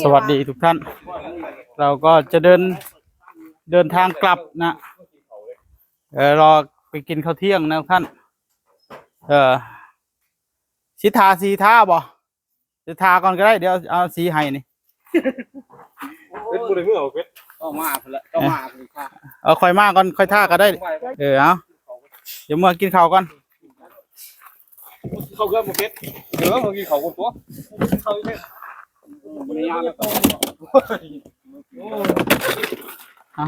สวัสดีทุกท่านเราก็จะเดินทางกลับนะรอไปกินข้าวเที่ยงนะทุกท่านสิทาสีท่าบ่จะทาก่อนก็ได้เดี๋ยวเอาสีให้นี่เป็นบุรีเมื่อเอาเป็นก็มาแล้วก็มาเลยค่ะเอาค่อยมาก่อนค่อยท่าก็ได้เอาเดี๋ยวเมื่อกินข้าวก่อนเขาเกิดมาเป็นเดี๋ยวเมื่อกี้เขาคนตัวเขาไม่บริยารแล้ว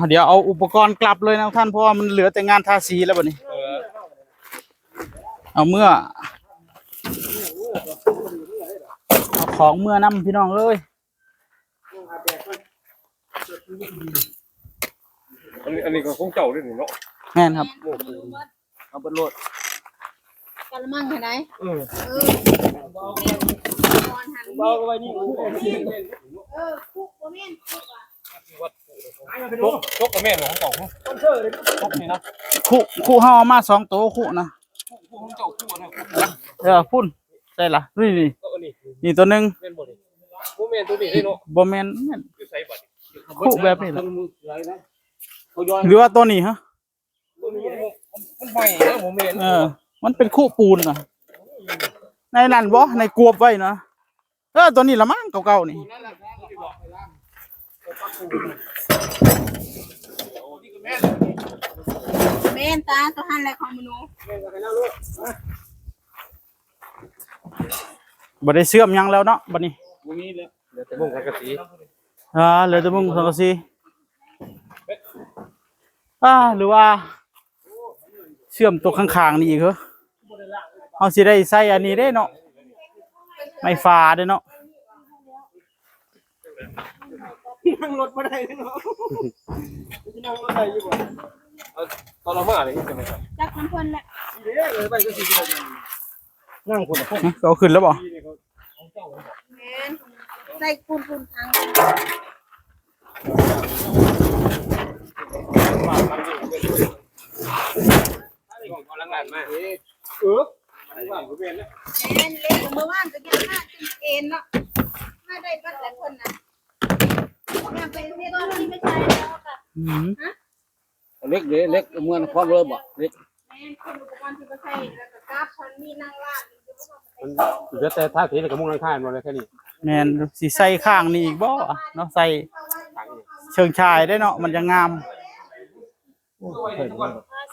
เดี๋ยวเอาอุปกรณ์กลับเลยนะท่านเพราะว่ามันเหลือแต่งานทาสีแล้วบัดนี้เอาของเมื่อนำพี่น้องเลยอันนี้ก็คงเจ้าด้วยเนาะแม่นครับเอาเป็นรถกะละมังเห็นไหมเบาไว้นี่คุกบ่แม่นคุกอ่ะชกกับแม่ของเจ้าชกนี่นะคู่เฮามา2ตัวคู่นะของเจ้าคู่นะพุ่นใช่ล่ะนี่ตัวนึงแม่นบ่นี่บ่แม่นตัวนี้เนาะบ่แม่นอยู่ไสบัดคู่แบบนี้ล่ะหรือว่าตัวนี้ฮะตัวนี้มันห้อยนะบ่แม่นมันเป็นคู่ปูนน่ะในนั่นบ่ในกวบไว้นะตัวนี้ละมั้งเก่าๆนี่แม่นตาตัวหันแหละของมนุษย์บ่ได้เชื่อมยังแล้วเนาะบัดนี้บ่มีแล้วเหลือแต่มุ้งสังกะสีเหลือแต่มุ้งสังกะสีหรือว่าเชื่อมตัวข้างๆนี่อีกเหรอเอาสิได้ใส่อันนี้ได้เนาะไม่ฟ้าได้เนาะนั่งรถบ่ได้เนาะนั่งรถได้อยู่บ่ตอนเรามาอะไรใช่ไหมครับจักมันเพิ่นแหละเลยไปก็สินั่งคนเอาขึ้นแล้วบ่แม่นใส่ปูนทางลังงานมาแม่นเล็กเมื่อวานก็ยังมาจนเอ็นเนาะมาได้บัดแล้วเพิ่นน่ะงานเป็นเฮ็ดที่ไม่ใช่แล้วก็เล็กเด้เล็กเมื่อพร้อมเริ่มบ่เล็กแม่นคนอุปกรณ์ที่บ่ใช่แล้วก็กราฟมันมีนั่งล่างมันเหลือแต่ท่าทีกับมุ้งลังค่ายหมดเลยแค่นี้แม่นสิใส่ข้างนี่อีกบ่เนาะใส่เชิงชายได้เนาะมันจะงาม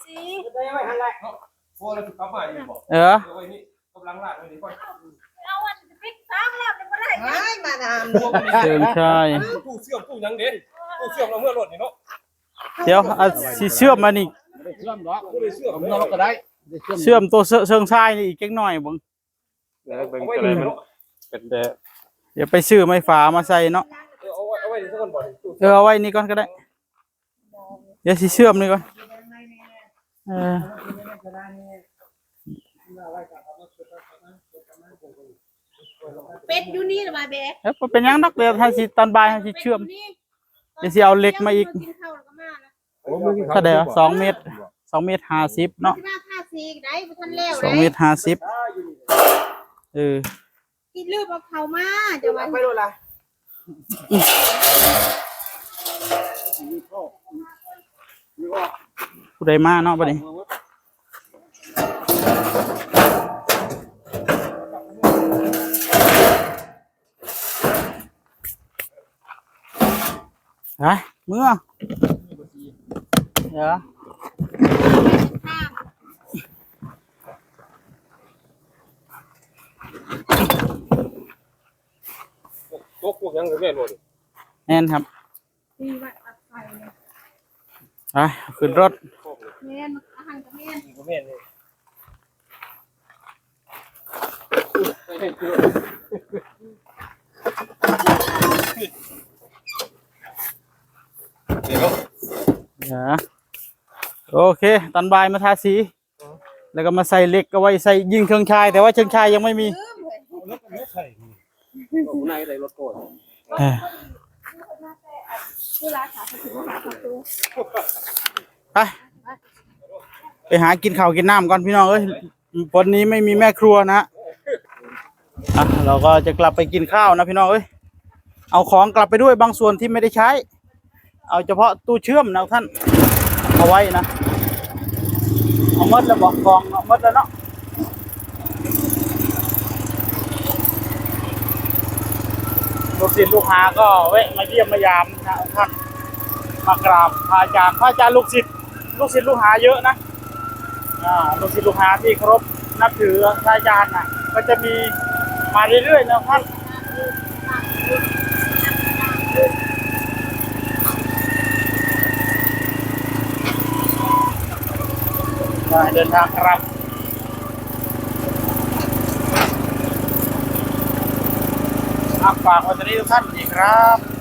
สิได้ไว้หั่นแหละโอ้แล้วกลับมาอีกบ่ไว้นี่กำลังลากไว้นี่ก่อนเอาอันจะปิด3รอบบ่ได้ไม่มาดาม เชิงชายกู้เชื่อมกู้ยังเด้กู้เชื่อมเราเมื่อรถนี่เนาะเดี๋ยวสิเชื่อมมานี่เชื่อมดอกเชื่อมเราก็ได้เชื่อมตัวเชิงชายนี่อีกจักหน่อยเบิ่งเป็นแต่เดี๋ยวไปซื้อไม้ฝามาใส่เนาะเอาไว้นี่ก่อนบ่เอาไว้นี่ก่อนก็ได้เดี๋ยวสิเชื่อมนี่ก่อนเป็ดอยู่นี่หรือเปล่าเบ๊เป็นยังนักเดี๋ยวให้สิตอนบ่ายให้สิเชื่อมเดี๋ยวสิเอาเหล็กมาอีกถ้าได้2 เมตร2 เมตร 50เนาะ2 เมตร 50กินลืบเอาเขามาจะว่าไปโดนล่ะผู้ใดมาเนาะบัดนี้เมื่อเดี๋ยวพวกยังกับแม่หมดแน่นครับขึ้นรถแม่นอาหารกับแม่นเลยโอเคตอนบ่ายมาทาสีแล้วก็มาใส่เหล็กเอาไว้ใส่ยิงเชิงชายแต่ว่าเชิงชายยังไม่มีในอะไรรถโกดไปหากินข้าวกินน้ำก่อนพี่น้องเอ้ยวันนี้ไม่มีแม่ครัวนะเราก็จะกลับไปกินข้าวนะพี่น้องเอ้ย เอาของกลับไปด้วยบางส่วนที่ไม่ได้ใช้ เอาเฉพาะตู้เชื่อมนะท่านเอาไว้นะเอาหมดแล้วบอกกองเอาหมดแล้วเนาะลูกศิษย์ลูกหาก็แวะมาเยี่ยมมายามนะท่านมากราบพระอาจารย์ลูกศิษย์ลูกหาเยอะนะลูกศิษย์ลูกหาที่เคารพนับถือพระอาจารย์นะก็จะมีมาเรื่อยๆนะท่านเดินทางครับฝากไว้ตรงนี้ทุกท่านดีครับ